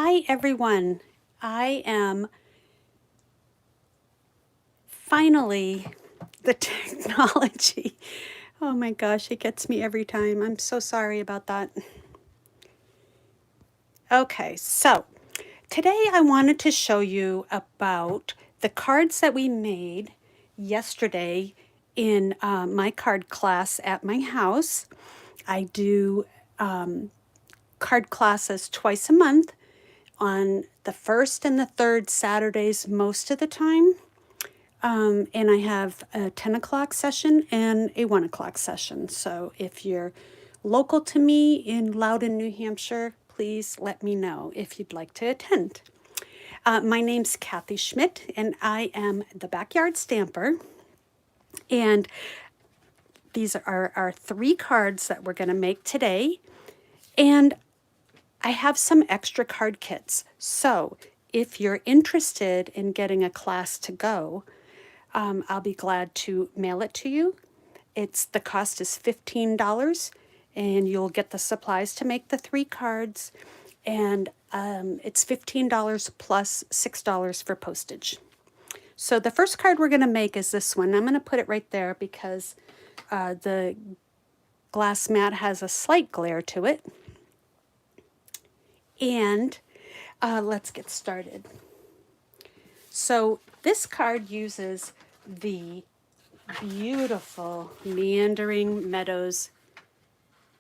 Hi everyone. I am finally the technology. Oh my gosh, it gets me every time. I'm so sorry about that. Okay, so today I wanted to show you about the cards that we made yesterday in my card class at my house. I do card classes twice a month on the first and the third Saturdays most of the time. And I have a 10 o'clock session and a 1 o'clock session. So if you're local to me in Loudon, New Hampshire, please let me know if you'd like to attend. My name's Kathy Schmitt, and I am the Backyard Stamper. And these are our 3 cards that we're going to make today. And I have some extra card kits. So if you're interested in getting a class to go, I'll be glad to mail it to you. The cost is $15, and you'll get the supplies to make the 3 cards, and it's $15 plus $6 for postage. So the first card we're going to make is this one. I'm going to put it right there because the glass mat has a slight glare to it. And let's get started. So this card uses the beautiful Meandering Meadows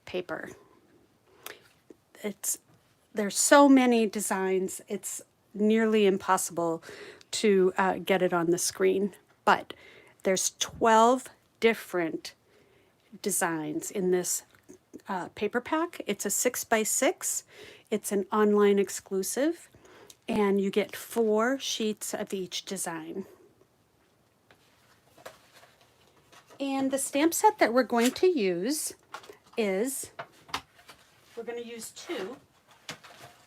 paper. There's so many designs, it's nearly impossible to get it on the screen, but there's 12 different designs in this paper pack. It's a 6x6. It's an online exclusive, and you get 4 sheets of each design. And the stamp set that we're going to use is, we're going to use 2.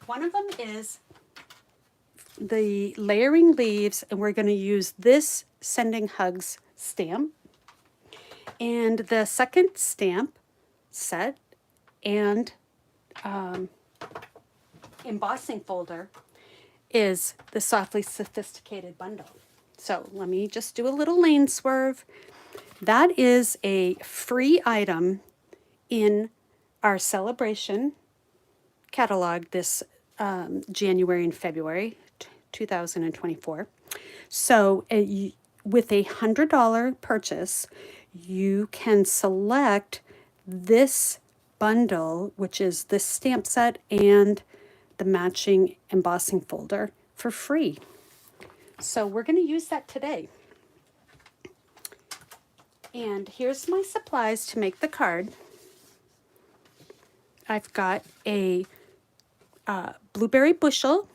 One of them is the Layering Leaves, and we're going to use this Sending Hugs stamp. And the second stamp set and embossing folder is the Softly Sophisticated bundle. So let me just do a little lane swerve. That is a free item in our Sale-a-Bration catalog this January and February 2024. So with a $100 purchase, you can select this bundle, which is this stamp set and the matching embossing folder, for free. So we're going to use that today. And here's my supplies to make the card. I've got a blueberry bushel,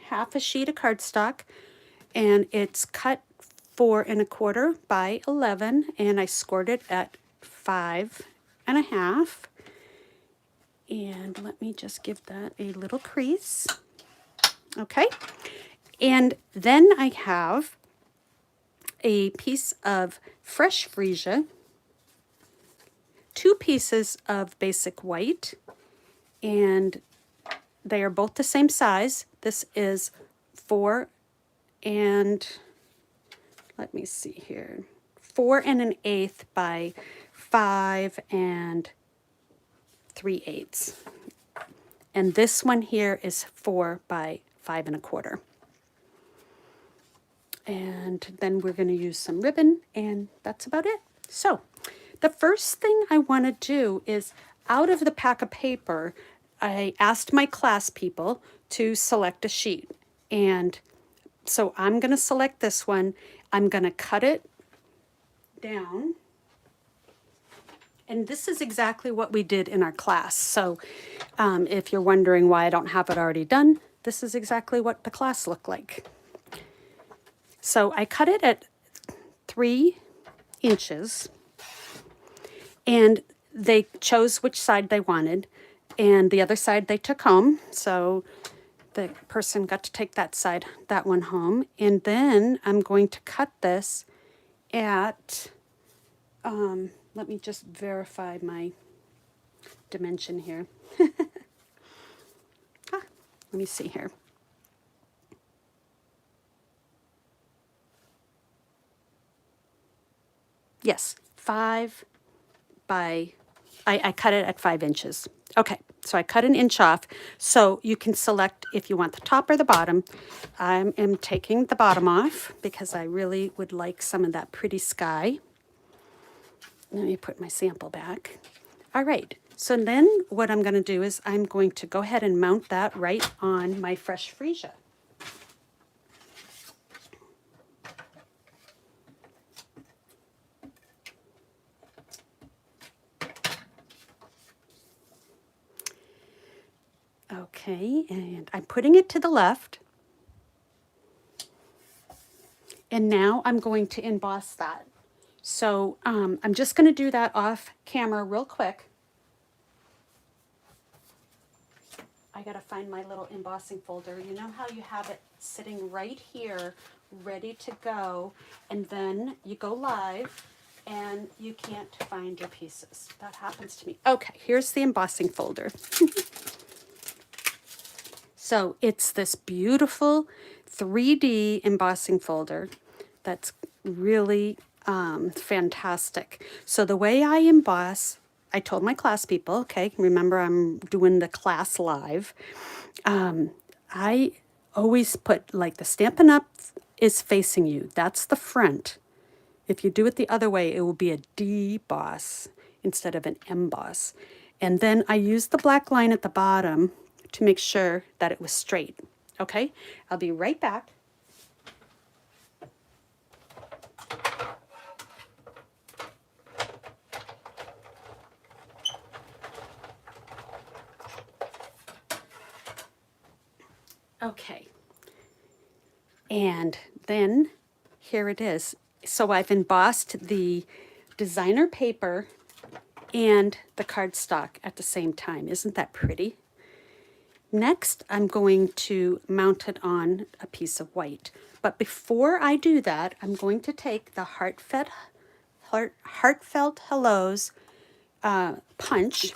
half a sheet of cardstock, and it's cut 4 1/4 by 11, and I scored it at 5 1/2. And let me just give that a little crease. Okay. And then I have a piece of fresh freesia, 2 pieces of basic white, and they are both the same size. This is 4 and, let me see here, 4 1/8 by 5 3/8. And this one here is 4 by 5 1/4. And then we're going to use some ribbon, and that's about it. So the first thing I want to do is, out of the pack of paper, I asked my class people to select a sheet. And so I'm going to select this one. I'm going to cut it down. And this is exactly what we did in our class. So if you're wondering why I don't have it already done, this is exactly what the class looked like. So I cut it at 3 inches, and they chose which side they wanted, and the other side they took home. So the person got to take that one home. And then I'm going to cut this at, let me just verify my dimension here. Let me see here. Yes, 5 by, I cut it at 5 inches. Okay, so I cut an inch off. So you can select if you want the top or the bottom. I am taking the bottom off because I really would like some of that pretty sky. Let me put my sample back. All right, so then what I'm going to do is I'm going to go ahead and mount that right on my fresh freesia. Okay, and I'm putting it to the left. And now I'm going to emboss that. So I'm just going to do that off camera real quick. I got to find my little embossing folder. You know how you have it sitting right here, ready to go, and then you go live and you can't find your pieces. That happens to me. Okay, here's the embossing folder. So it's this beautiful 3D embossing folder that's really fantastic. So the way I emboss, I told my class people, okay, remember I'm doing the class live. I always put like the Stampin' Up! Is facing you. That's the front. If you do it the other way, it will be a deboss instead of an emboss. And then I used the black line at the bottom to make sure that it was straight. Okay, I'll be right back. Okay, and then here it is. So I've embossed the designer paper and the cardstock at the same time. Isn't that pretty? Next, I'm going to mount it on a piece of white. But before I do that, I'm going to take the Heartfelt Hellos punch,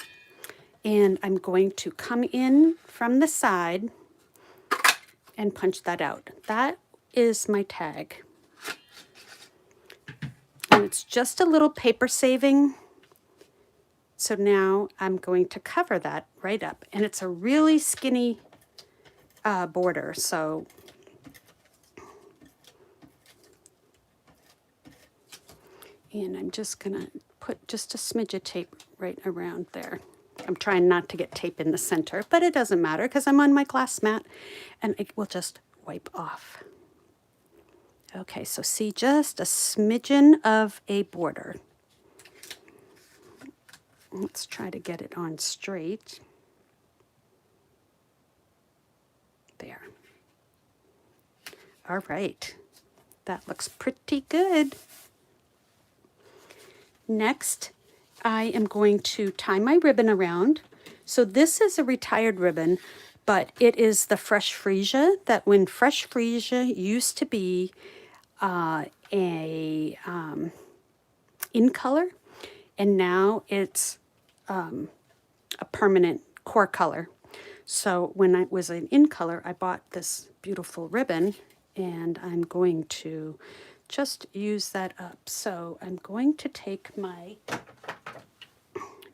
and I'm going to come in from the side and punch that out. That is my tag. And it's just a little paper saving. So now I'm going to cover that right up. And it's a really skinny border, so and I'm just gonna put just a smidge of tape right around there. I'm trying not to get tape in the center, but it doesn't matter because I'm on my glass mat and it will just wipe off. Okay, so see, just a smidgen of a border. Let's try to get it on straight. There. All right, that looks pretty good. Next, I am going to tie my ribbon around. So this is a retired ribbon, but it is the Fresh Freesia, that when Fresh Freesia used to be in color, and now it's a permanent core color. So when I was in color, I bought this beautiful ribbon, and I'm going to just use that up. So I'm going to take my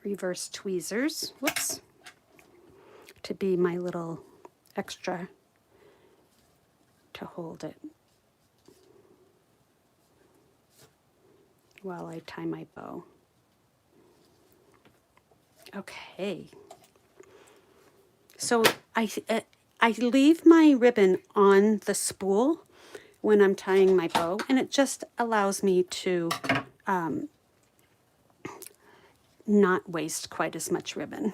reverse tweezers, whoops, to be my little extra to hold it while I tie my bow. Okay. So I leave my ribbon on the spool when I'm tying my bow, and it just allows me to not waste quite as much ribbon.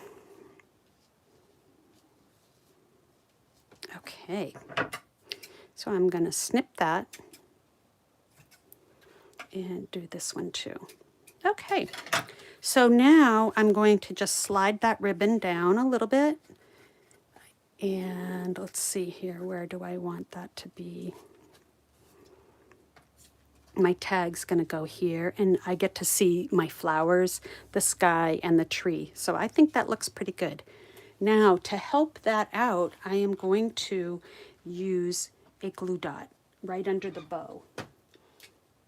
Okay, so I'm going to snip that and do this one too. Okay, so now I'm going to just slide that ribbon down a little bit, and let's see here, where do I want that to be? My tag's going to go here, and I get to see my flowers, the sky, and the tree. So I think that looks pretty good. Now to help that out, I am going to use a glue dot right under the bow.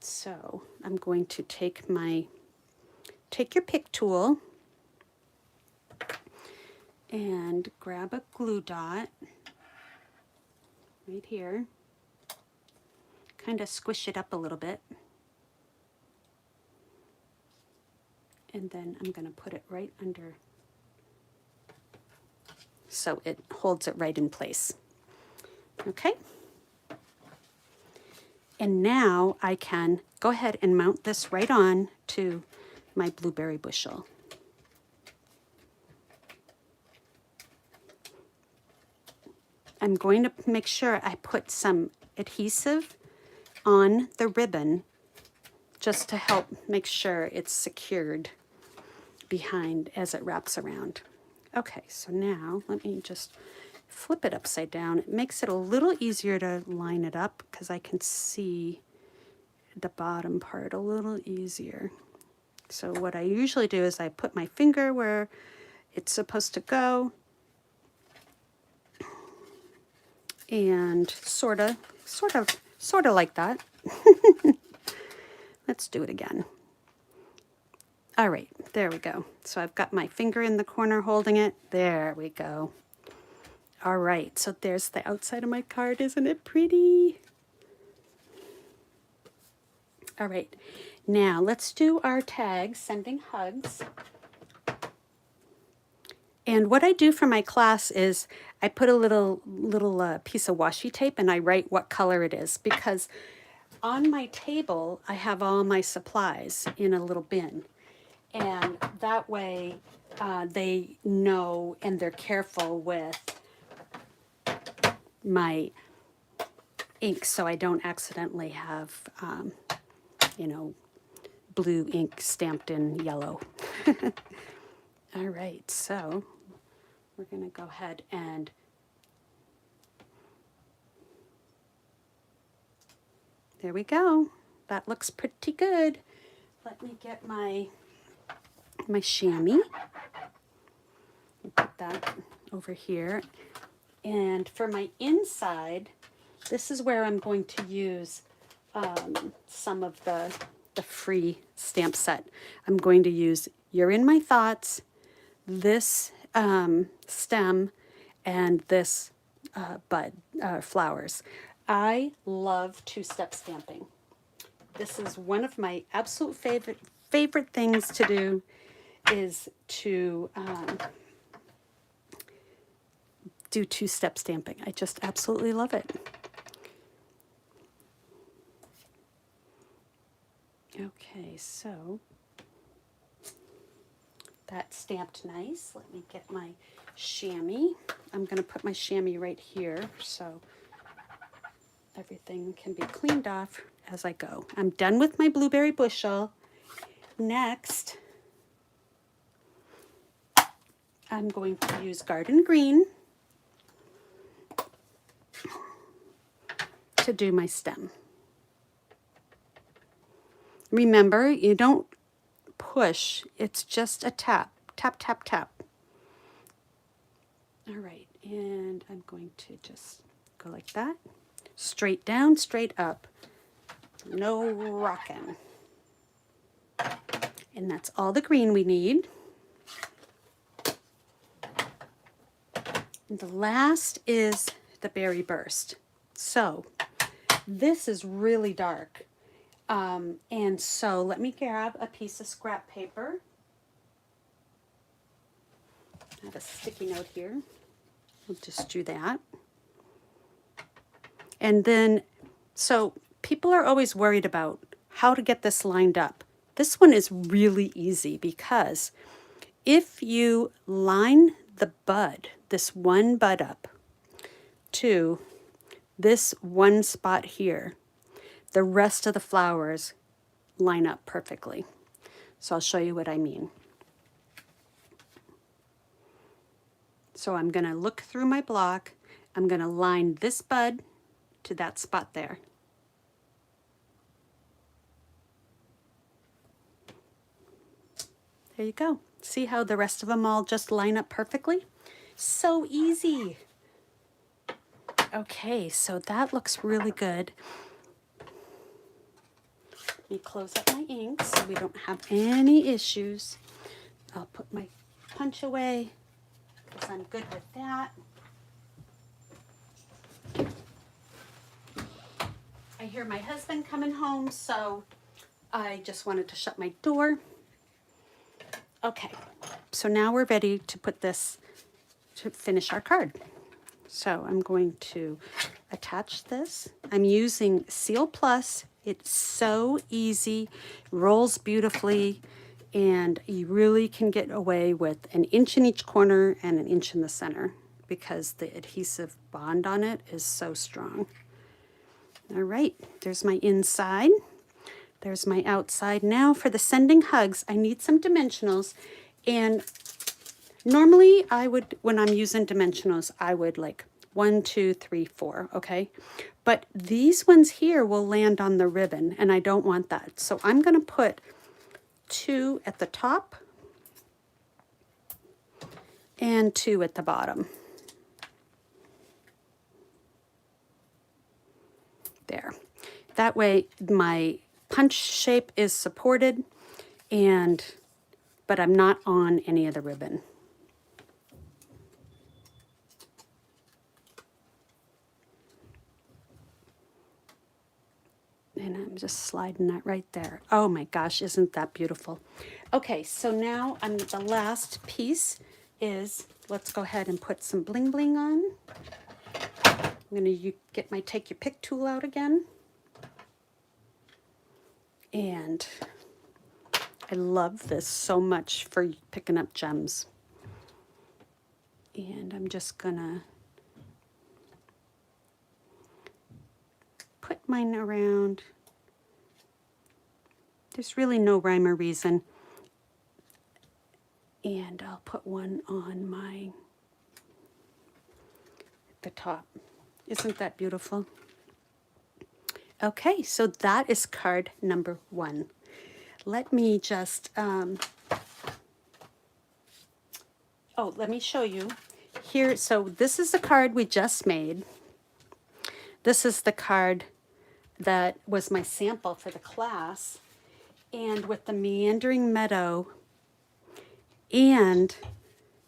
So I'm going to take your pick tool and grab a glue dot right here. Kind of squish it up a little bit. And then I'm going to put it right under so it holds it right in place. Okay? And now I can go ahead and mount this right on to my blueberry bushel. I'm going to make sure I put some adhesive on the ribbon just to help make sure it's secured behind as it wraps around. Okay, so now let me just flip it upside down. It makes it a little easier to line it up because I can see the bottom part a little easier. So what I usually do is I put my finger where it's supposed to go and sort of like that. Let's do it again. All right, there we go. So I've got my finger in the corner holding it. There we go. All right, so there's the outside of my card. Isn't it pretty? All right, now let's do our tag, sending hugs. And what I do for my class is I put a little piece of washi tape and I write what color it is, because on my table I have all my supplies in a little bin. And that way they know and they're careful with my ink so I don't accidentally have, you know, blue ink stamped in yellow. All right, so we're going to go ahead and there we go. That looks pretty good. Let me get my chamois. Put that over here. And for my inside, this is where I'm going to use some of the free stamp set. I'm going to use You're in My Thoughts, this stem, and this flowers. I love two-step stamping. This is one of my absolute favorite things to do, is to do two-step stamping. I just absolutely love it. Okay, so that's stamped nice. Let me get my chamois. I'm going to put my chamois right here so everything can be cleaned off as I go. I'm done with my blueberry bushel. Next, I'm going to use Garden Green to do my stem. Remember, you don't push, it's just a tap, tap, tap, tap. All right, and I'm going to just go like that. Straight down, straight up. No rocking. And that's all the green we need. And the last is the Berry Burst. So this is really dark. And so let me grab a piece of scrap paper. I have a sticky note here. We'll just do that. And then, so people are always worried about how to get this lined up. This one is really easy because if you line the bud, this one bud up to this one spot here, the rest of the flowers line up perfectly. So I'll show you what I mean. So I'm going to look through my block. I'm going to line this bud to that spot there. There you go. See how the rest of them all just line up perfectly? So easy. Okay, so that looks really good. Let me close up my ink so we don't have any issues. I'll put my punch away because I'm good with that. I hear my husband coming home, so I just wanted to shut my door. Okay, so now we're ready to put this, to finish our card. So I'm going to attach this. I'm using Seal Plus. It's so easy, rolls beautifully, and you really can get away with an inch in each corner and an inch in the center because the adhesive bond on it is so strong. All right, there's my inside. There's my outside. Now for the sending hugs, I need some dimensionals. And normally I would, when I'm using dimensionals, I would like 1, 2, 3, 4, okay? But these ones here will land on the ribbon, and I don't want that. So I'm going to put 2 at the top and 2 at the bottom. There. That way my punch shape is supported, but I'm not on any of the ribbon. And I'm just sliding that right there. Oh my gosh, isn't that beautiful? Okay, so now the last piece is, let's go ahead and put some bling bling on. I'm gonna get my take your pick tool out again. And I love this so much for picking up gems. And I'm just gonna put mine around. There's really no rhyme or reason. And I'll put one on the top. Isn't that beautiful? Okay, so that is card number 1. Let me just, let me show you. Here, so this is the card we just made. This is the card that was my sample for the class. And with the meandering meadow and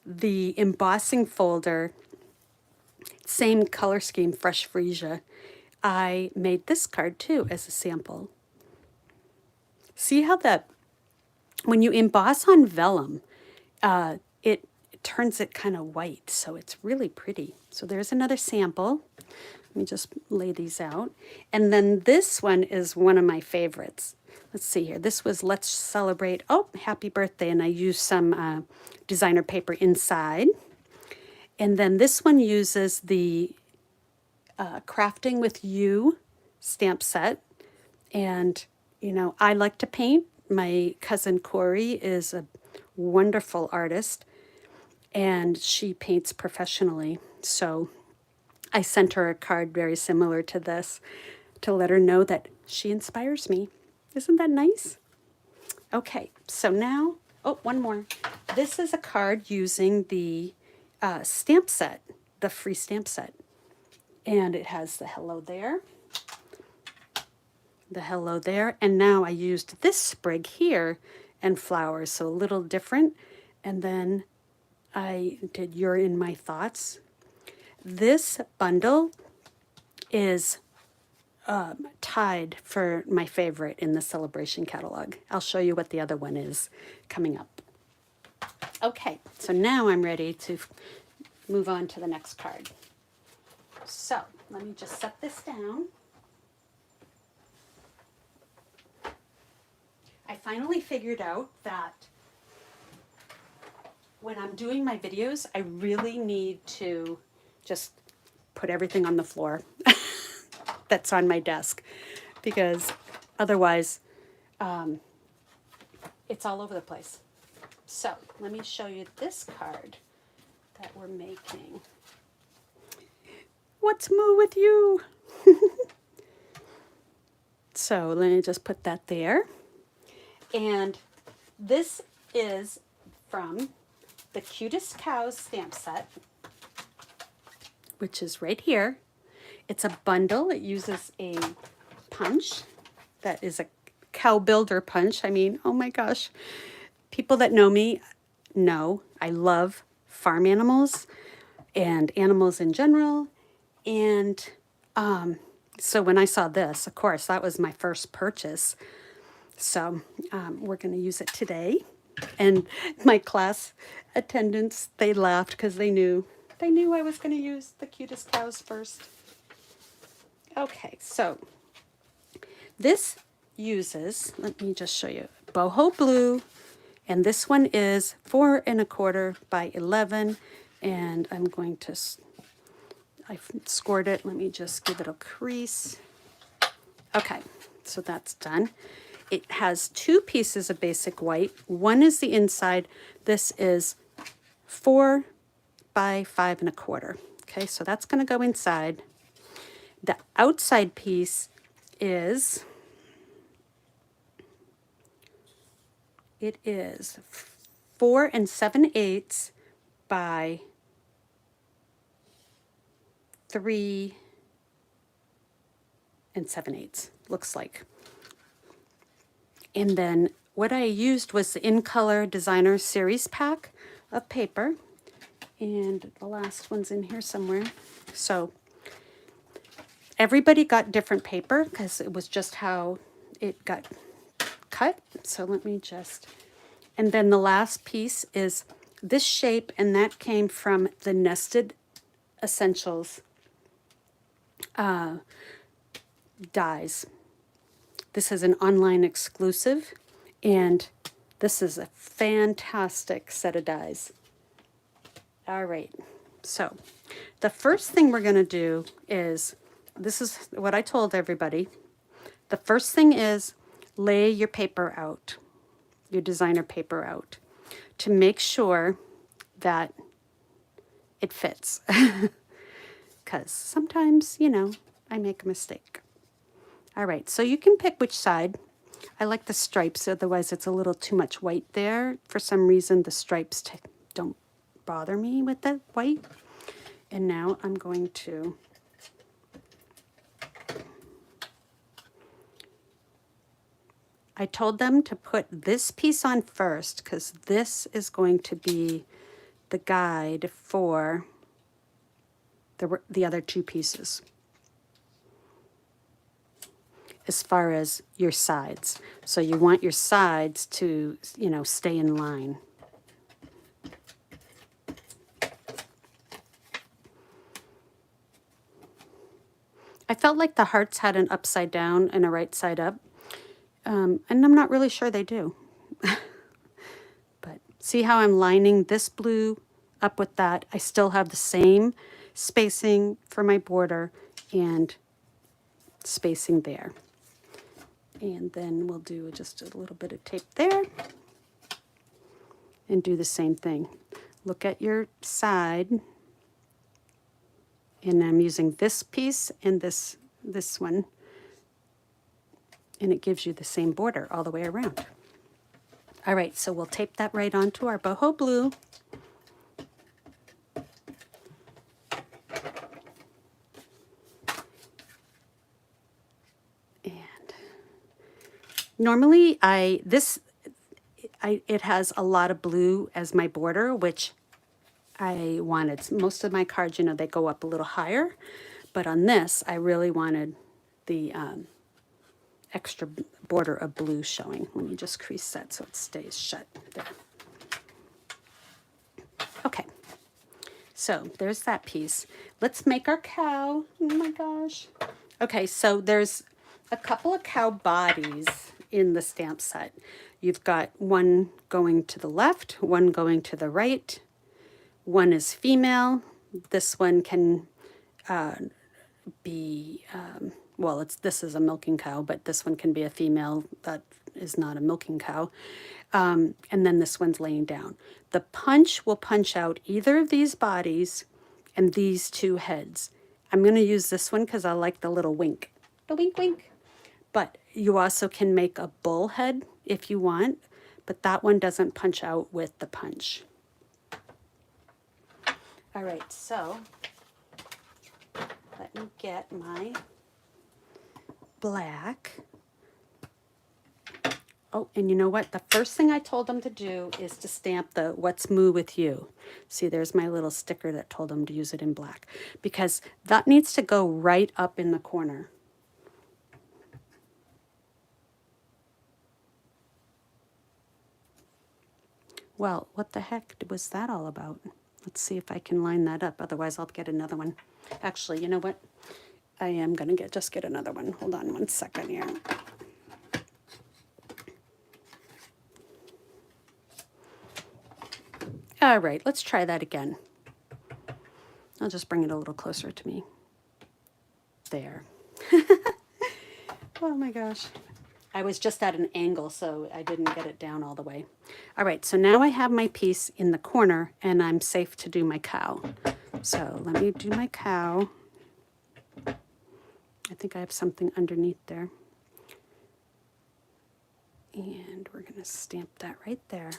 the embossing folder, same color scheme, fresh freesia, I made this card too as a sample. See how when you emboss on vellum, it turns it kind of white, so it's really pretty. So there's another sample. Let me just lay these out. And then this one is one of my favorites. Let's see here. This was Let's Celebrate. Oh, happy birthday. And I used some designer paper inside. And then this one uses the Crafting with You stamp set. And, you know, I like to paint. My cousin Corey is a wonderful artist, and she paints professionally. So I sent her a card very similar to this to let her know that she inspires me. Isn't that nice? Okay, so now, oh, one more. This is a card using the stamp set, the free stamp set. And it has the hello there, the hello there. And now I used this sprig here and flowers, so a little different. And then I did You're in My Thoughts. This bundle is tied for my favorite in the Sale-a-Bration catalog. I'll show you what the other one is coming up. Okay, so now I'm ready to move on to the next card. So let me just set this down. I finally figured out that when I'm doing my videos, I really need to just put everything on the floor that's on my desk, because otherwise it's all over the place. So let me show you this card that we're making. What's moo with you? So let me just put that there. And this is from the Cutest Cows stamp set. which is right here. It's a bundle. It uses a punch that is a cow builder punch. I mean, oh my gosh. People that know me know I love farm animals and animals in general. And so when I saw this, of course, that was my first purchase. So we're going to use it today. And my class attendants, they laughed because they knew I was going to use the cutest cows first. Okay, so this uses, let me just show you, boho blue, and this one is 4 1/4 by 11, and I'm going to, I've scored it, let me just give it a crease. Okay, so that's done. It has 2 pieces of basic white. One is the inside. This is 4 by 5 1/4. Okay, so that's going to go inside. The outside piece is, it is 4 7/8 by 3 7/8, looks like. And then what I used was the In Color Designer Series pack of paper. And the last one's in here somewhere. So everybody got different paper because it was just how it got cut. So let me just, and then the last piece is this shape, and that came from the Nested Essentials dies. This is an online exclusive, and this is a fantastic set of dies. All right, so the first thing we're going to do is, this is what I told everybody. The first thing is lay your paper out, your designer paper out, to make sure that it fits. Because sometimes, you know, I make a mistake. All right, so you can pick which side. I like the stripes, otherwise it's a little too much white there. For some reason, the stripes don't bother me with the white. And now I'm going to I told them to put this piece on first because this is going to be the guide for the other 2 pieces as far as your sides. So you want your sides to, you know, stay in line. I felt like the hearts had an upside down and a right side up. And I'm not really sure they do. But see how I'm lining this blue up with that? I still have the same spacing for my border and spacing there. And then we'll do just a little bit of tape there and do the same thing. Look at your side. And I'm using this piece and this one. And it gives you the same border all the way around. All right, so we'll tape that right onto our boho blue. And normally it has a lot of blue as my border, which I wanted. Most of my cards, you know, they go up a little higher, but on this, I really wanted the extra border of blue showing. Let me just crease that so it stays shut there. Okay, so there's that piece. Let's make our cow. Oh my gosh. Okay, so there's a couple of cow bodies in the stamp set. You've got one going to the left, one going to the right. One is female. This one can be, well, this is a milking cow, but this one can be a female that is not a milking cow. And then this one's laying down. The punch will punch out either of these bodies and these 2 heads. I'm going to use this one because I like the little wink. The wink, wink. But you also can make a bull head if you want, but that one doesn't punch out with the punch. All right, so me get my black. Oh, and you know what? The first thing I told them to do is to stamp the "What's Moo with You." See, there's my little sticker that told them to use it in black, because that needs to go right up in the corner. Well, what the heck was that all about? Let's see if I can line that up. Otherwise, I'll get another one. Actually, you know what? I am going to just get another one. Hold on one second here. All right, let's try that again. I'll just bring it a little closer to me. There. Oh my gosh. I was just at an angle, so I didn't get it down all the way. All right, so now I have my piece in the corner, and I'm safe to do my cow. So let me do my cow. I think I have something underneath there. And we're going to stamp that right there.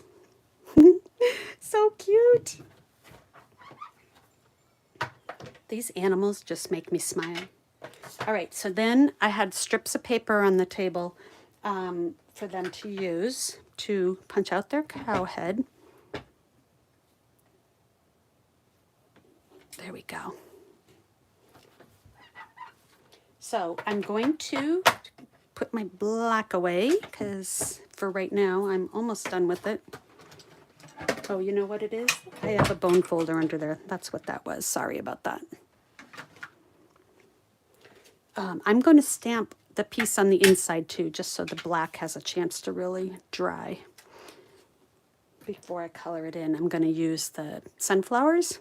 So cute. These animals just make me smile. All right, so then I had strips of paper on the table for them to use to punch out their cow head. There we go. So I'm going to put my black away because for right now I'm almost done with it. Oh, you know what it is? I have a bone folder under there. That's what that was. Sorry about that. I'm going to stamp the piece on the inside too, just so the black has a chance to really dry. Before I color it in, I'm going to use the sunflowers.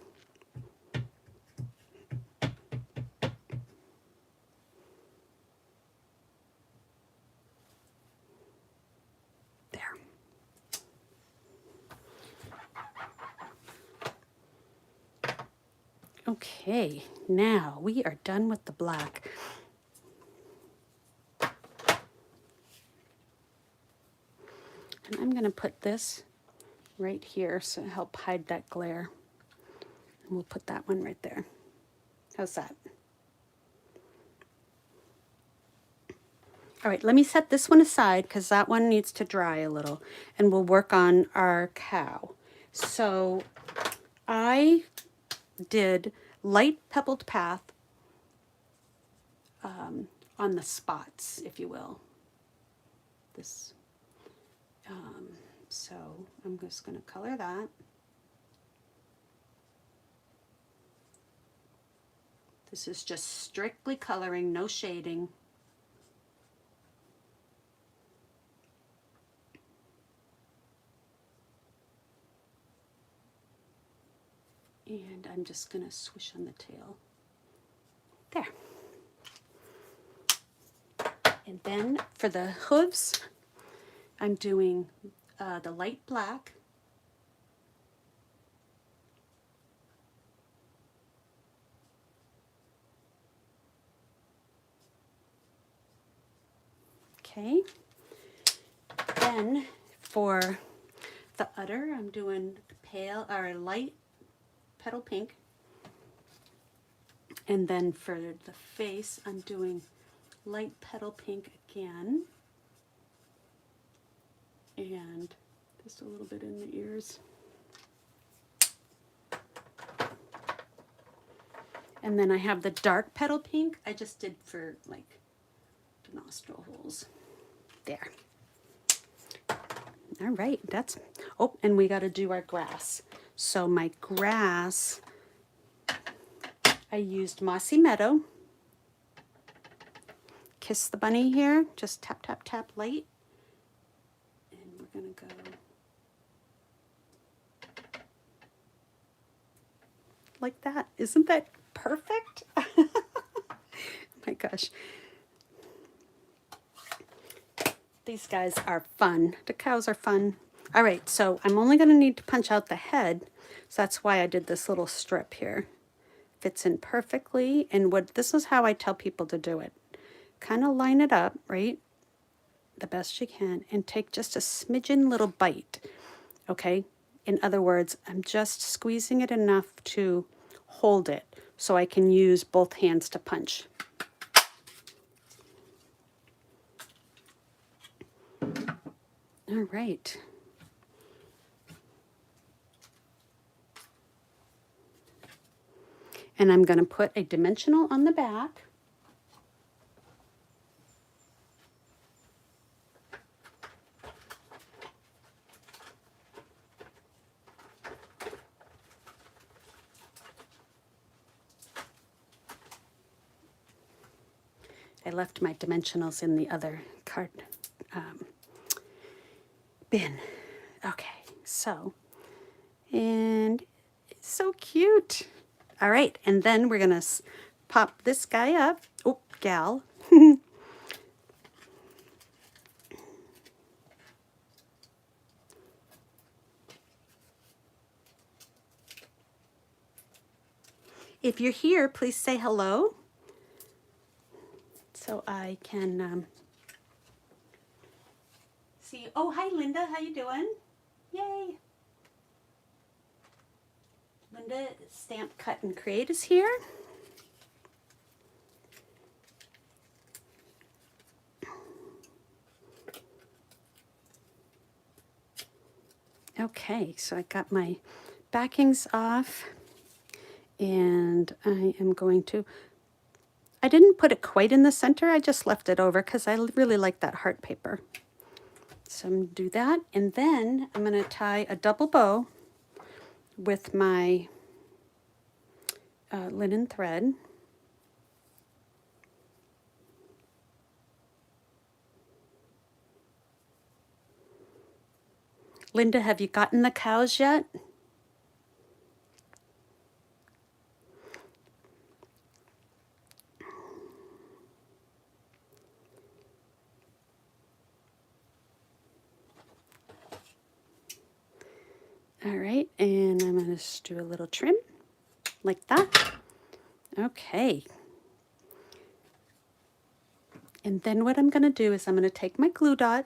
There. Okay, now we are done with the black. And I'm going to put this right here so to help hide that glare. And we'll put that one right there. How's that? All right, let me set this one aside because that one needs to dry a little, and we'll work on our cow. So I did light pebbled path on the spots, if you will. This. So I'm just going to color that. This is just strictly coloring, no shading. And I'm just going to swish on the tail. There. And then for the hooves, I'm doing the light black. Okay. Then for the udder, I'm doing pale or light petal pink. And then for the face, I'm doing light petal pink again. And just a little bit in the ears. And then I have the dark petal pink I just did for like the nostril holes. There. All right, that's, oh, and we got to do our grass. So my grass, I used Mossy Meadow. Kiss the Bunny here, just tap, tap, tap light. And we're going to go like that. Isn't that perfect? Oh my gosh. These guys are fun. The cows are fun. All right, so I'm only going to need to punch out the head. So that's why I did this little strip here. Fits in perfectly. And this is how I tell people to do it. Kind of line it up, right? The best you can. And take just a smidgen little bite. Okay? In other words, I'm just squeezing it enough to hold it. so I can use both hands to punch. All right. And I'm going to put a dimensional on the back. I left my dimensionals in the other card bin. Okay, so, and it's so cute. All right, and then we're gonna pop this guy up. Oh, gal. If you're here, please say hello so I can see. Oh, hi, Linda. How you doing? Yay. Linda Stamp, Cut, and Create is here. Okay, so I got my backings off, and I am going to, I didn't put it quite in the center, I just left it over because I really like that heart paper. So I'm going to do that, and then I'm going to tie a double bow with my linen thread. Linda, have you gotten the cows yet? All right, and I'm going to just do a little trim like that. Okay. And then what I'm going to do is I'm going to take my glue dot,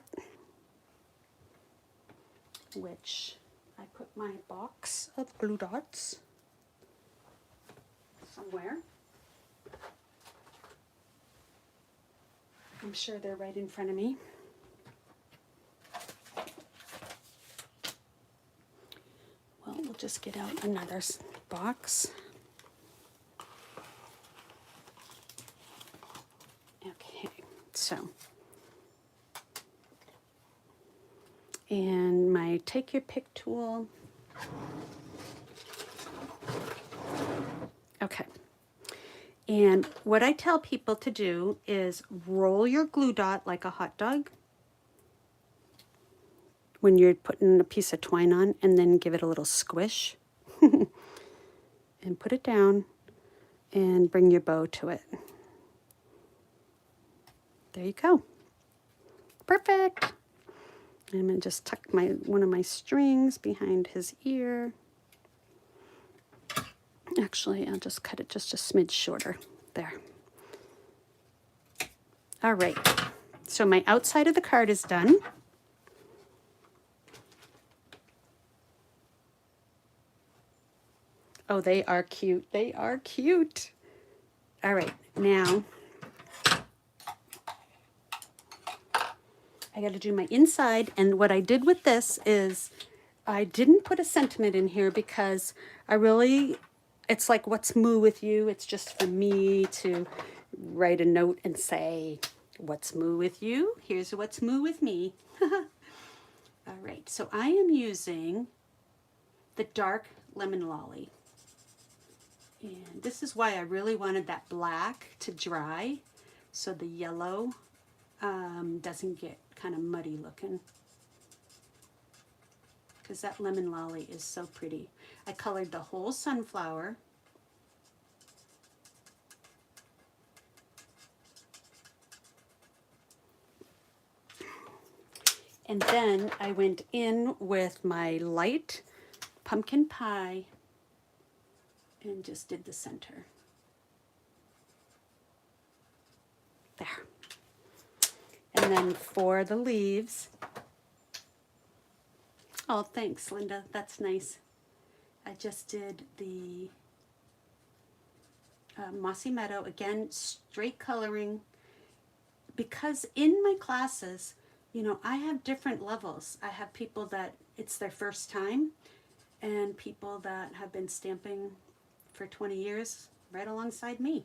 which I put my box of glue dots somewhere. I'm sure they're right in front of me. Well, we'll just get out another box. Okay, so, and my take your pick tool. Okay, and what I tell people to do is roll your glue dot like a hot dog when you're putting a piece of twine on, and then give it a little squish and put it down and bring your bow to it. There you go. Perfect. I'm going to just tuck one of my strings behind his ear. Actually, I'll just cut it just a smidge shorter. There. All right. So my outside of the card is done. Oh, they are cute. They are cute. All right. Now, I got to do my inside. And what I did with this is I didn't put a sentiment in here because I really, it's like, what's moo with you? It's just for me to write a note and say, what's moo with you? Here's what's moo with me. All right, so I am using the dark lemon lolly. And this is why I really wanted that black to dry so the yellow doesn't get kind of muddy looking. Because that lemon lolly is so pretty. I colored the whole sunflower. And then I went in with my light pumpkin pie and just did the center. There. And then for the leaves, oh, thanks, Linda. That's nice. I just did the Mossy Meadow, again, straight coloring, because in my classes, you know, I have different levels. I have people that it's their first time, and people that have been stamping for 20 years right alongside me.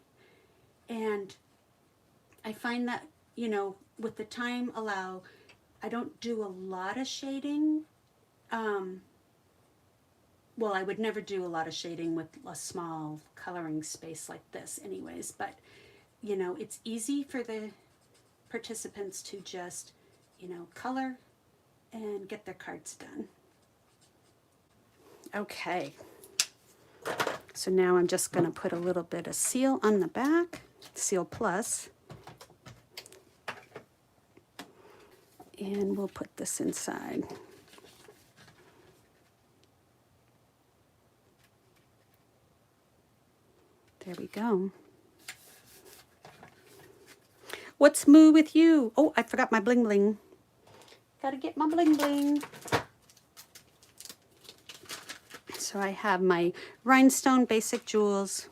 And I find that, you know, with the time allow, I don't do a lot of shading. Well, I would never do a lot of shading with a small coloring space like this anyways, but you know, it's easy for the participants to just, you know, color and get their cards done. Okay, so now I'm just going to put a little bit of seal on the back, Seal Plus, and we'll put this inside. There we go. What's moo with you? Oh, I forgot my bling bling. Gotta get my bling bling. So I have my rhinestone basic jewels,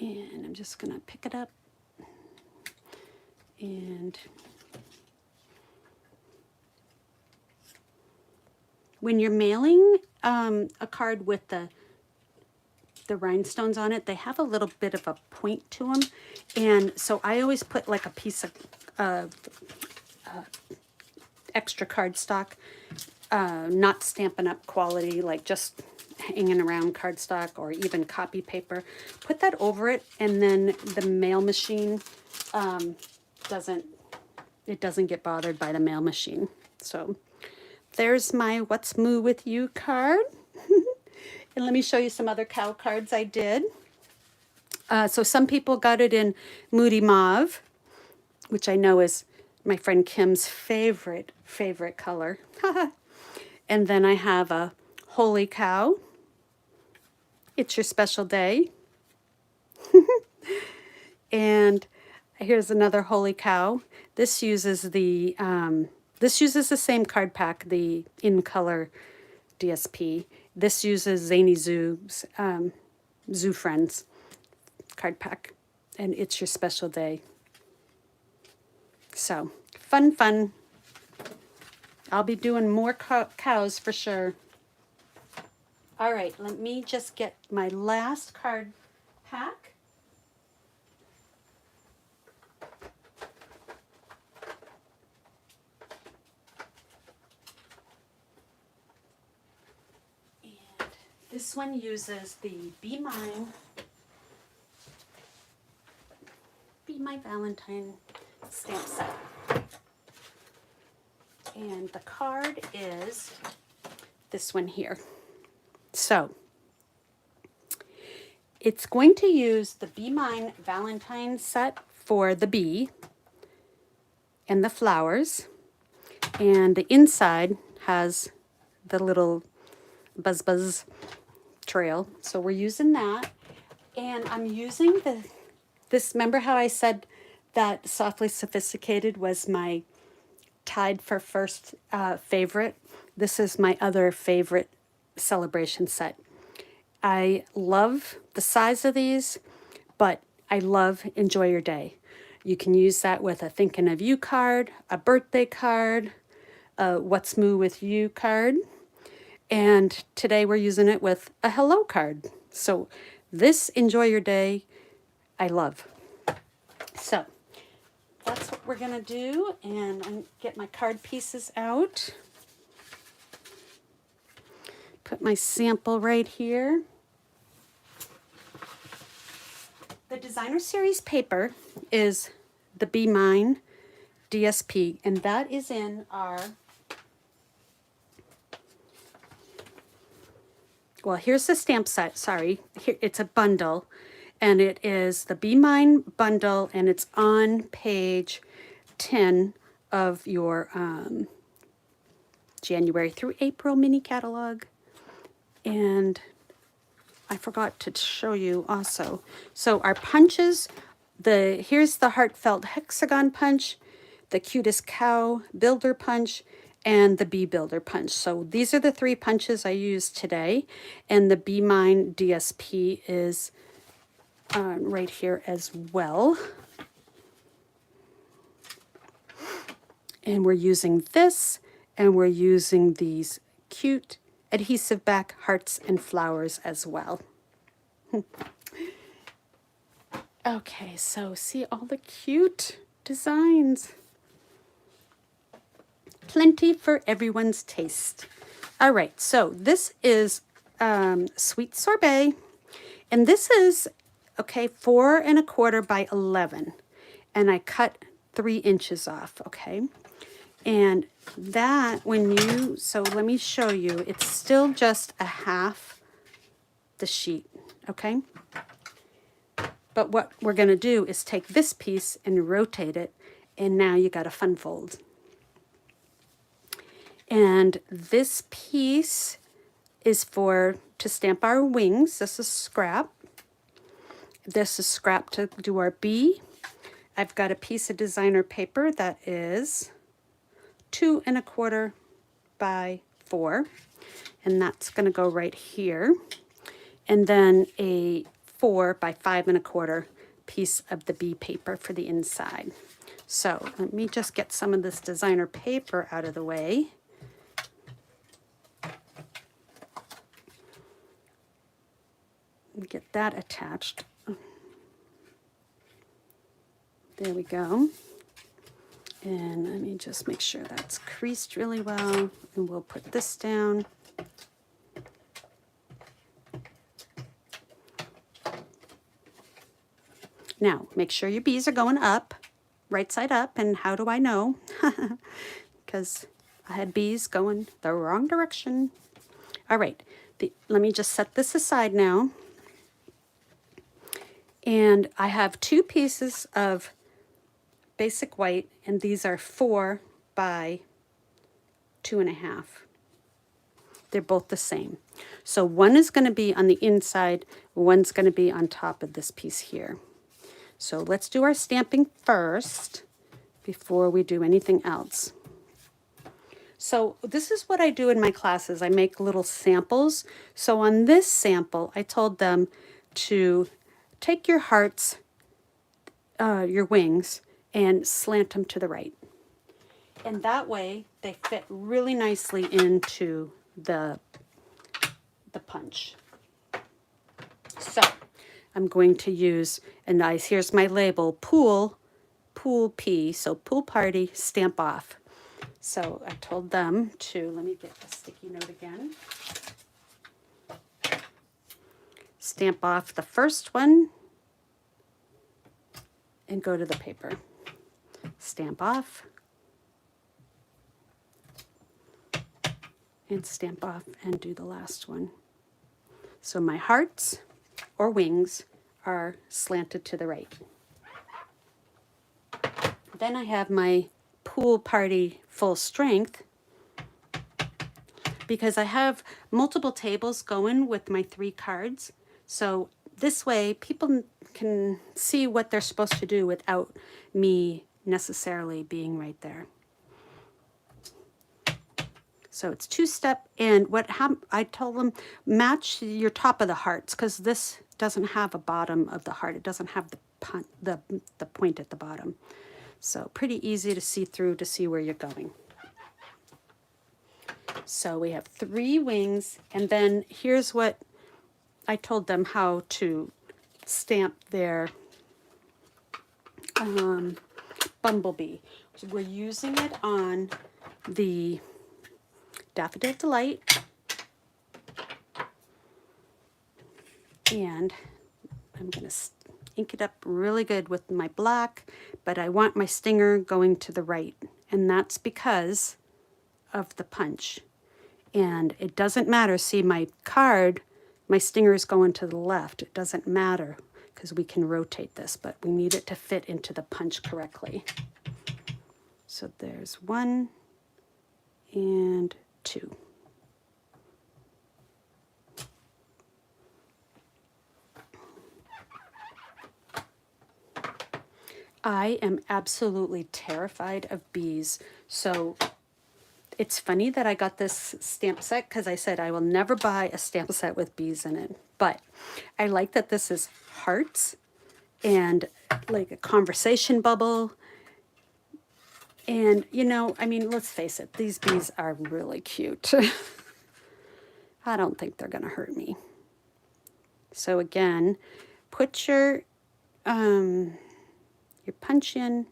and I'm just gonna pick it up, and when you're mailing a card with the rhinestones on it, they have a little bit of a point to them, and so I always put like a piece of extra cardstock, not Stampin' Up! Quality, like just hanging around cardstock or even copy paper. Put that over it, and then the mail machine doesn't get bothered by the mail machine. So there's my What's Moo with You card. And let me show you some other cow cards I did. So some people got it in Moody Mauve, which I know is my friend Kim's favorite color. And then I have a Holy Cow. It's your special day. And here's another Holy Cow. This uses the same card pack, the In Color DSP. This uses Zany Zoo's Zoo Friends card pack, and it's your special day. So fun. I'll be doing more cows for sure. All right, let me just get my last card pack. And this one uses the Be My Valentine stamp set. And the card is this one here. So it's going to use the Be Mine Valentine set for the bee and the flowers. And the inside has the little buzz trail. So we're using that. And I'm using this, remember how I said that Softly Sophisticated was my tied for first favorite? This is my other favorite Sale-a-Bration set. I love the size of these, but I love Enjoy Your Day. You can use that with a Thinking of You card, a birthday card, a What's Moo with You card, and today we're using it with a hello card. So this Enjoy Your Day, I love. So that's what we're gonna do, and I'm get my card pieces out. Put my sample right here. The Designer Series paper is the Be Mine DSP, and that is in our, well, here's the stamp set, sorry. Here, it's a bundle, and it is the Be Mine bundle, and it's on page 10 of your January through April mini catalog. And I forgot to show you also. So our punches, here's the Heartfelt Hexagon Punch, the Cutest Cow Builder Punch, and the Bee Builder Punch. So these are the three punches I used today. And the Be Mine DSP is right here as well. And we're using this, and we're using these cute adhesive back hearts and flowers as well. Okay, so see all the cute designs. Plenty for everyone's taste. All right, so this is sweet sorbet, and this is, okay, 4 1/4 by 11, and I cut 3 inches off, okay? And that, so let me show you, it's still just a half the sheet, okay? But what we're going to do is take this piece and rotate it, and now you got a fun fold. And this piece is to stamp our wings. This is scrap. This is scrap to do our bee. I've got a piece of designer paper that is 2 1/4 by 4, and that's going to go right here. And then a 4 by 5 1/4 piece of the bee paper for the inside. So let me just get some of this designer paper out of the way. Get that attached. There we go. And let me just make sure that's creased really well. And we'll put this down. Now, make sure your bees are going up, right side up. And how do I know? Because I had bees going the wrong direction. All right, let me just set this aside now. And I have 2 pieces of basic white, and these are 4 by 2 1/2. They're both the same. So one is going to be on the inside, one's going to be on top of this piece here. So let's do our stamping first before we do anything else. So this is what I do in my classes. I make little samples. So on this sample, I told them to take your hearts, your wings, and slant them to the right. And that way they fit really nicely into the punch. So I'm going to use, and here's my label, pool P, so pool party, stamp off. So I told them to, let me get the sticky note again. Stamp off the first one and go to the paper. Stamp off and stamp off and do the last one. So my hearts or wings are slanted to the right. Then I have my pool party full strength, because I have multiple tables going with my 3 cards. So this way people can see what they're supposed to do without me necessarily being right there. So it's 2-step, and I told them, match your top of the hearts, because this doesn't have a bottom of the heart. It doesn't have the point at the bottom. So pretty easy to see through to see where you're going. So we have 3 wings, and then here's what I told them how to stamp their bumblebee. So we're using it on the Daffodil Delight, and I'm going to ink it up really good with my black, but I want my stinger going to the right, and that's because of the punch. And it doesn't matter, see my card, my stinger is going to the left. It doesn't matter because we can rotate this, but we need it to fit into the punch correctly. So there's 1 and 2. I am absolutely terrified of bees. So it's funny that I got this stamp set, because I said I will never buy a stamp set with bees in it. But I like that this is hearts and like a conversation bubble. And, you know, I mean, let's face it, these bees are really cute. I don't think they're going to hurt me. So again, put your punch in,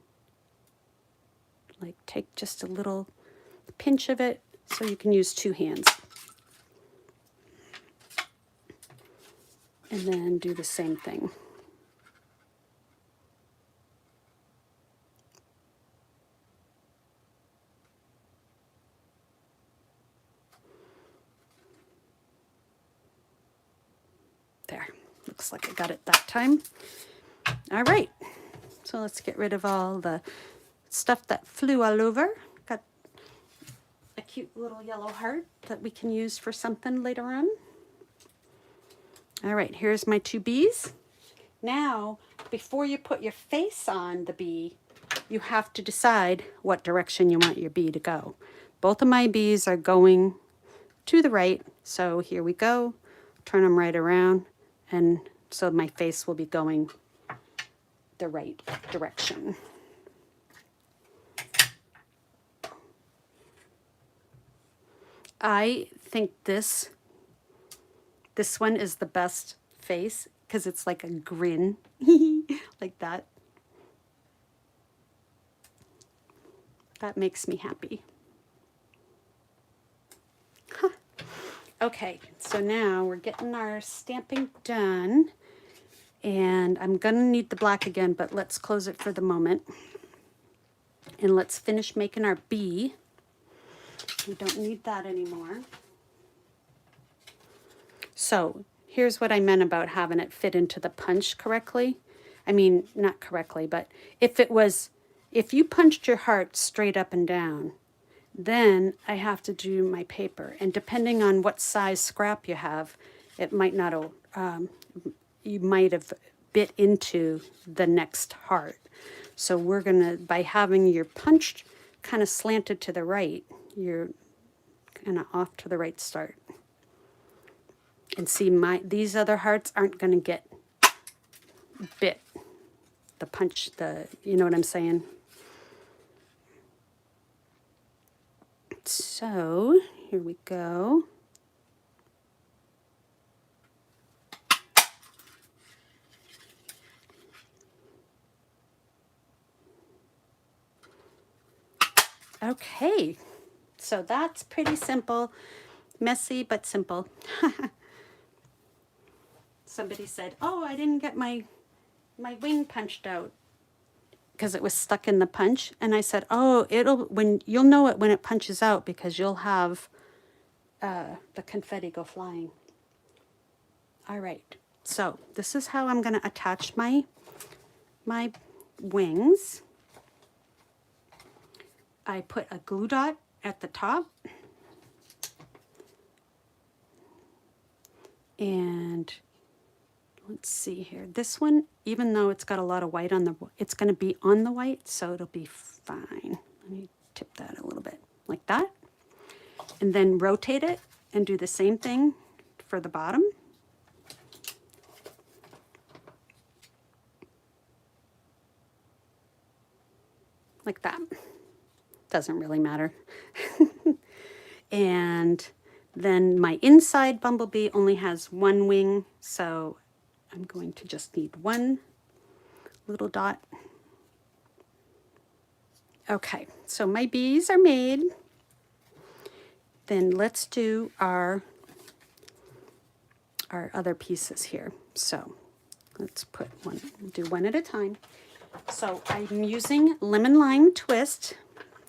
like take just a little pinch of it so you can use 2 hands. And then do the same thing. There, looks like I got it that time. All right, so let's get rid of all the stuff that flew all over. Got a cute little yellow heart that we can use for something later on. All right, here's my 2 bees. Now, before you put your face on the bee, you have to decide what direction you want your bee to go. Both of my bees are going to the right, so here we go. Turn them right around, and so my face will be going the right direction. I think this one is the best face because it's like a grin, like that. That makes me happy. Huh. Okay, so now we're getting our stamping done. And I'm going to need the black again, but let's close it for the moment. And let's finish making our bee. We don't need that anymore. So here's what I meant about having it fit into the punch correctly. I mean, not correctly, but if you punched your heart straight up and down, then I have to do my paper. And depending on what size scrap you have, it might not, you might have bit into the next heart. So we're gonna, by having your punch kind of slanted to the right, you're kind of off to the right start. And see, these other hearts aren't gonna get bit. The punch, you know what I'm saying? So here we go. Okay, so that's pretty simple, messy but simple. Somebody said, "Oh, I didn't get my wing punched out because it was stuck in the punch." And I said, "Oh, you'll know it when it punches out because you'll have the confetti go flying." All right, so this is how I'm going to attach my wings. I put a glue dot at the top, and let's see here. This one, even though it's got a lot of white on it's going to be on the white, so it'll be fine. Let me tip that a little bit, like that. And then rotate it and do the same thing for the bottom. Like that. Doesn't really matter. And then my inside bumblebee only has 1 wing, so I'm going to just need 1 little dot. Okay, so my bees are made. Then let's do our other pieces here. So let's do one at a time. So I'm using Lemon Lime Twist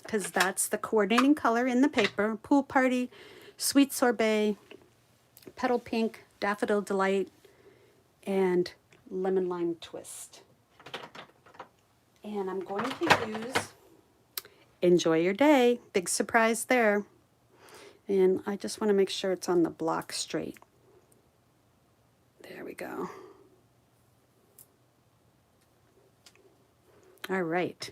because that's the coordinating color in the paper. Pool Party, Sweet Sorbet, Petal Pink, Daffodil Delight, and Lemon Lime Twist. And I'm going to use Enjoy Your Day. Big surprise there. And I just want to make sure it's on the block straight. There we go. All right.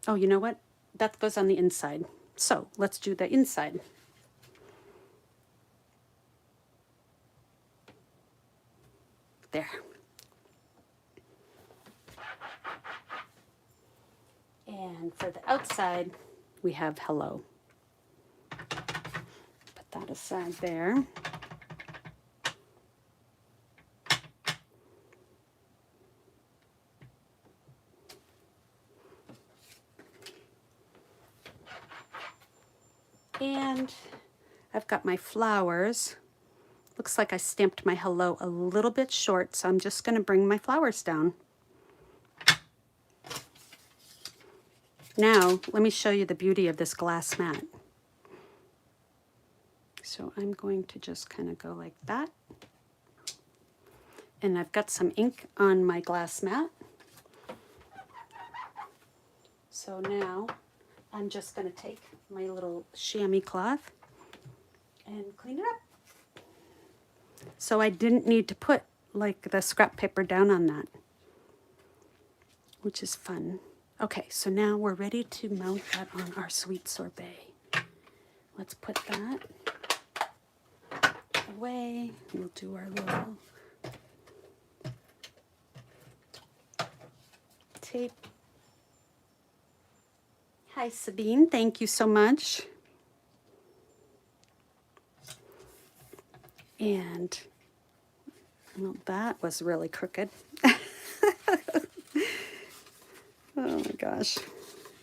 Oh, you know what? That goes on the inside. So let's do the inside. There. And for the outside, we have hello. Put that aside there. And I've got my flowers. Looks like I stamped my hello a little bit short, so I'm just going to bring my flowers down. Now, let me show you the beauty of this glass mat. So I'm going to just kind of go like that. And I've got some ink on my glass mat. So now I'm just going to take my little chamois cloth and clean it up. So I didn't need to put like the scrap paper down on that, which is fun. Okay, so now we're ready to mount that on our sweet sorbet. Let's put that away. We'll do our little tape. Hi, Sabine. Thank you so much. And well, that was really crooked. Oh my gosh.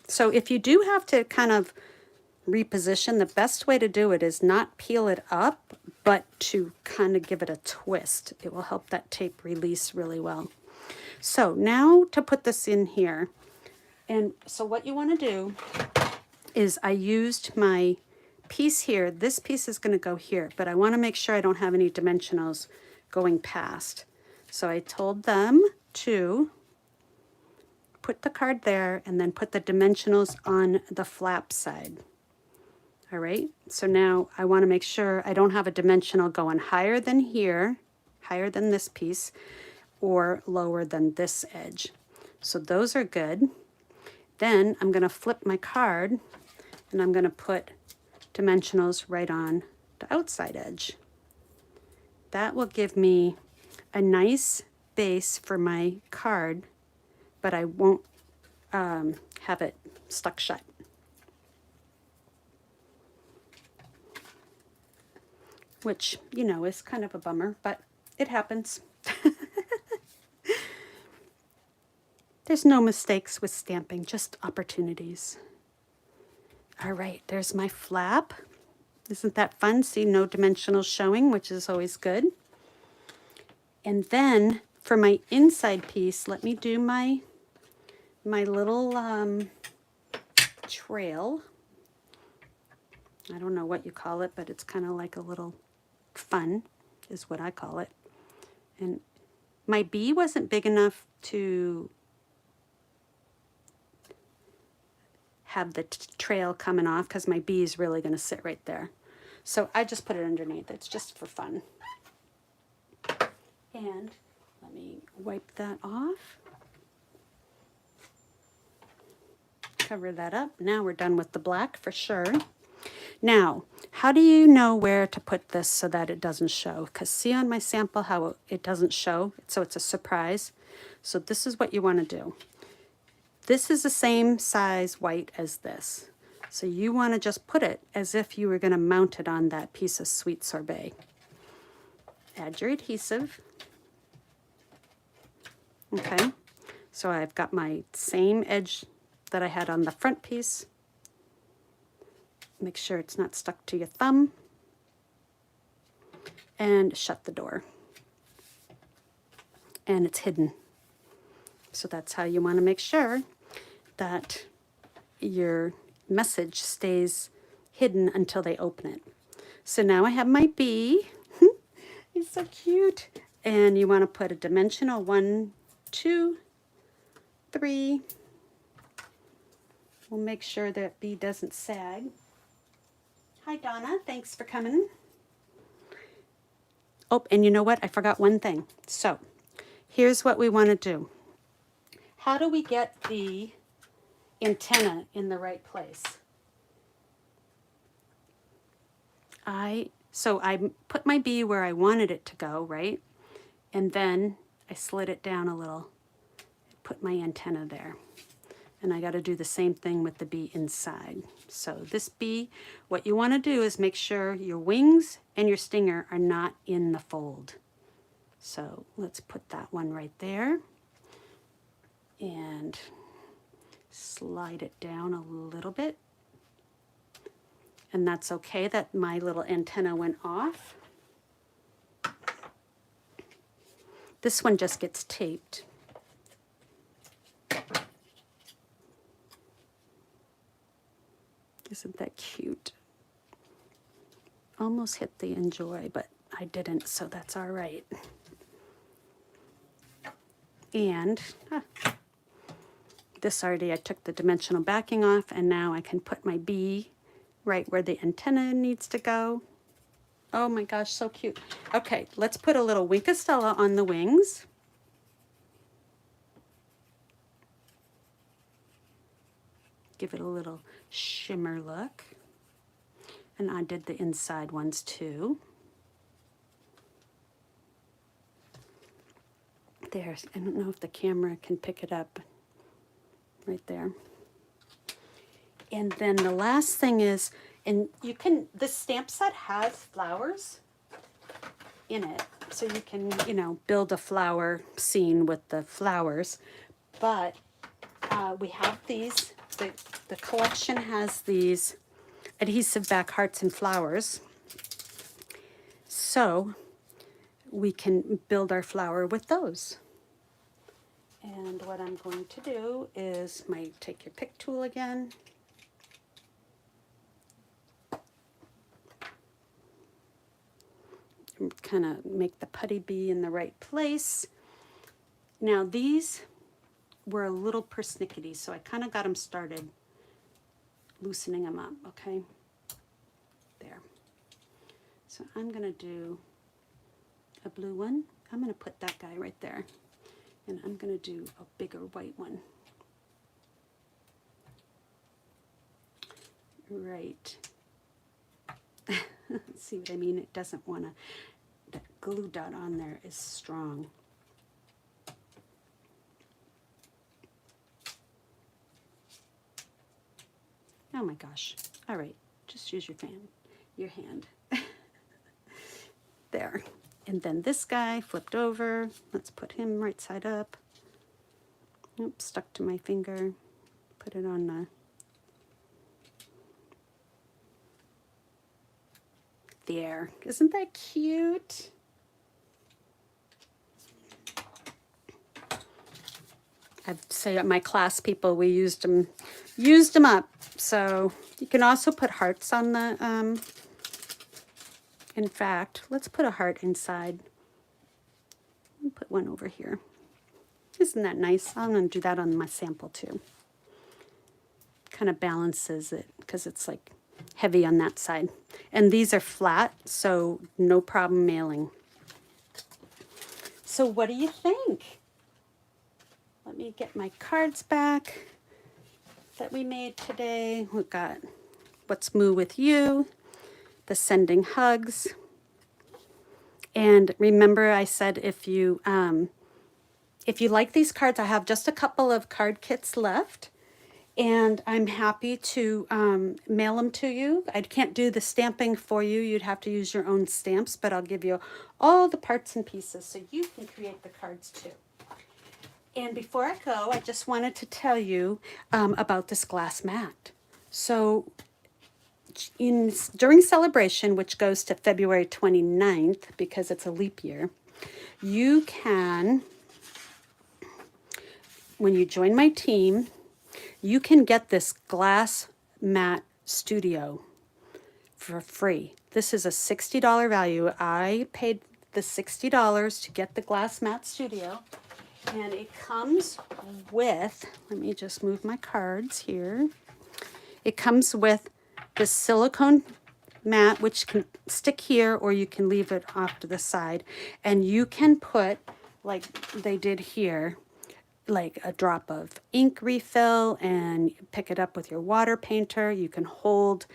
So if you do have to kind of reposition, the best way to do it is not peel it up, but to kind of give it a twist. It will help that tape release really well. So now to put this in here. And so what you want to do is I used my piece here. This piece is going to go here, but I want to make sure I don't have any dimensionals going past. So I told them to put the card there and then put the dimensionals on the flap side. All right, so now I want to make sure I don't have a dimensional going higher than here, higher than this piece, or lower than this edge. So those are good. Then I'm going to flip my card and I'm going to put dimensionals right on the outside edge. That will give me a nice base for my card, but I won't have it stuck shut. Which, you know, is kind of a bummer, but it happens. There's no mistakes with stamping, just opportunities. All right, there's my flap. Isn't that fun? See, no dimensionals showing, which is always good. And then for my inside piece, let me do my little trail. I don't know what you call it, but it's kind of like a little fun is what I call it. And my bee wasn't big enough to have the trail coming off because my bee is really going to sit right there. So I just put it underneath. It's just for fun. And let me wipe that off. Cover that up. Now we're done with the black for sure. Now, how do you know where to put this so that it doesn't show? Because see on my sample how it doesn't show, so it's a surprise. So this is what you want to do. This is the same size white as this. So you want to just put it as if you were going to mount it on that piece of sweet sorbet. Add your adhesive. Okay, so I've got my same edge that I had on the front piece. Make sure it's not stuck to your thumb. And shut the door. And it's hidden. So that's how you want to make sure that your message stays hidden until they open it. So now I have my bee. He's so cute. And you want to put a dimensional 1, 2, 3. We'll make sure that bee doesn't sag. Hi, Donna. Thanks for coming. Oh, and you know what? I forgot one thing. So here's what we want to do. How do we get the antenna in the right place? So I put my bee where I wanted it to go, right? And then I slid it down a little, put my antenna there. And I got to do the same thing with the bee inside. So this bee, what you want to do is make sure your wings and your stinger are not in the fold. So let's put that one right there and slide it down a little bit. And that's okay that my little antenna went off. This one just gets taped. Isn't that cute? Almost hit the enjoy, but I didn't, so that's all right. And this already, I took the dimensional backing off, and now I can put my bee right where the antenna needs to go. Oh my gosh, so cute. Okay, let's put a little Wink of Stella on the wings. Give it a little shimmer look. And I did the inside ones too. There, I don't know if the camera can pick it up. Right there. And then the last thing is, and you can, this stamp set has flowers in it. So you can, you know, build a flower scene with the flowers. But we have these, the collection has these adhesive back hearts and flowers. So we can build our flower with those. And what I'm going to do is take your pick tool again. And kind of make the putty be in the right place. Now these were a little persnickety, so I kind of got them started loosening them up, okay? There. So I'm going to do a blue one. I'm going to put that guy right there. And I'm going to do a bigger white one. Right. See what I mean? It doesn't want to, that glue dot on there is strong. Oh my gosh. All right, just use your hand. There. And then this guy flipped over. Let's put him right side up. Oops, stuck to my finger. Put it on the... There. Isn't that cute? I'd say my class people, we used them up. So you can also put hearts on the, in fact, let's put a heart inside. Put one over here. Isn't that nice? I'm going to do that on my sample too. Kind of balances it because it's like heavy on that side. And these are flat, so no problem mailing. So what do you think? Let me get my cards back that we made today. We've got What's Moo with You, the Sending Hugs. And remember I said if you like these cards, I have just a couple of card kits left. And I'm happy to mail them to you. I can't do the stamping for you. You'd have to use your own stamps, but I'll give you all the parts and pieces so you can create the cards too. And before I go, I just wanted to tell you about this glass mat. So during Sale-a-Bration, which goes to February 29th, because it's a leap year, you can, when you join my team, you can get this glass mat studio for free. This is a $60 value. I paid the $60 to get the glass mat studio. And it comes with, let me just move my cards here. It comes with the silicone mat, which can stick here or you can leave it off to the side. And you can put, like they did here, like a drop of ink refill and pick it up with your water painter. You can hold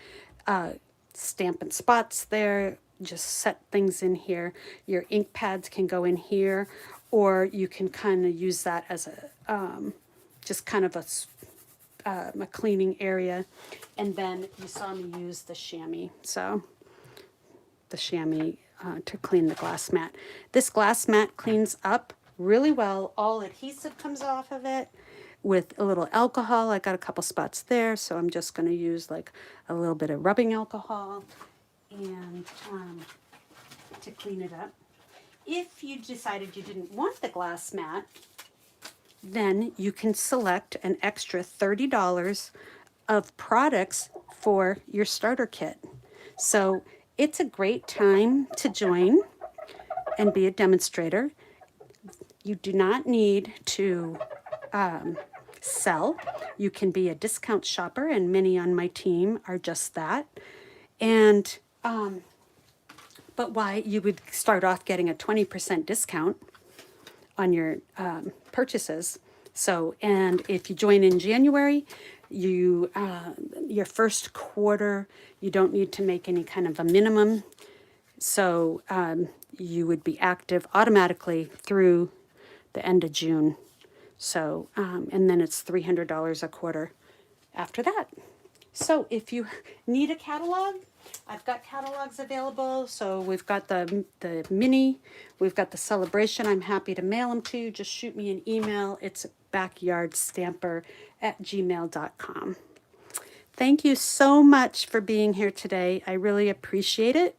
Stampin' Spots there, just set things in here. Your ink pads can go in here, or you can kind of use that as a just kind of a cleaning area. And then you saw me use the chamois, so the chamois to clean the glass mat. This glass mat cleans up really well. All adhesive comes off of it with a little alcohol. I got a couple spots there, so I'm just going to use like a little bit of rubbing alcohol and to clean it up. If you decided you didn't want the glass mat, then you can select an extra $30 of products for your starter kit. So it's a great time to join and be a demonstrator. You do not need to sell. You can be a discount shopper, and many on my team are just that. And but why you would start off getting a 20% discount on your purchases. So, and if you join in January, you your first quarter, you don't need to make any kind of a minimum. So you would be active automatically through the end of June. So, and then it's $300 a quarter after that. So if you need a catalog, I've got catalogs available. So we've got the mini, we've got the Sale-a-Bration. I'm happy to mail them to you. Just shoot me an email. It's backyardstamper@gmail.com. Thank you so much for being here today. I really appreciate it.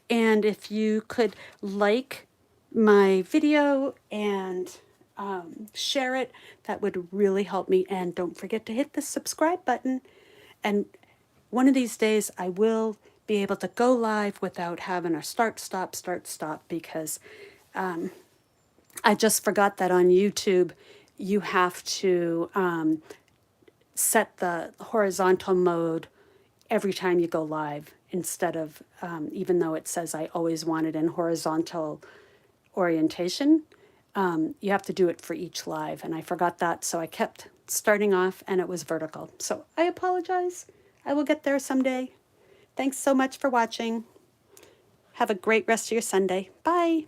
And if you could like my video and share it, that would really help me. And don't forget to hit the subscribe button. And one of these days I will be able to go live without having a start, stop, because I just forgot that on YouTube you have to set the horizontal mode every time you go live instead of, even though it says I always want it in horizontal orientation, you have to do it for each live. And I forgot that, so I kept starting off and it was vertical. So I apologize. I will get there someday. Thanks so much for watching. Have a great rest of your Sunday. Bye.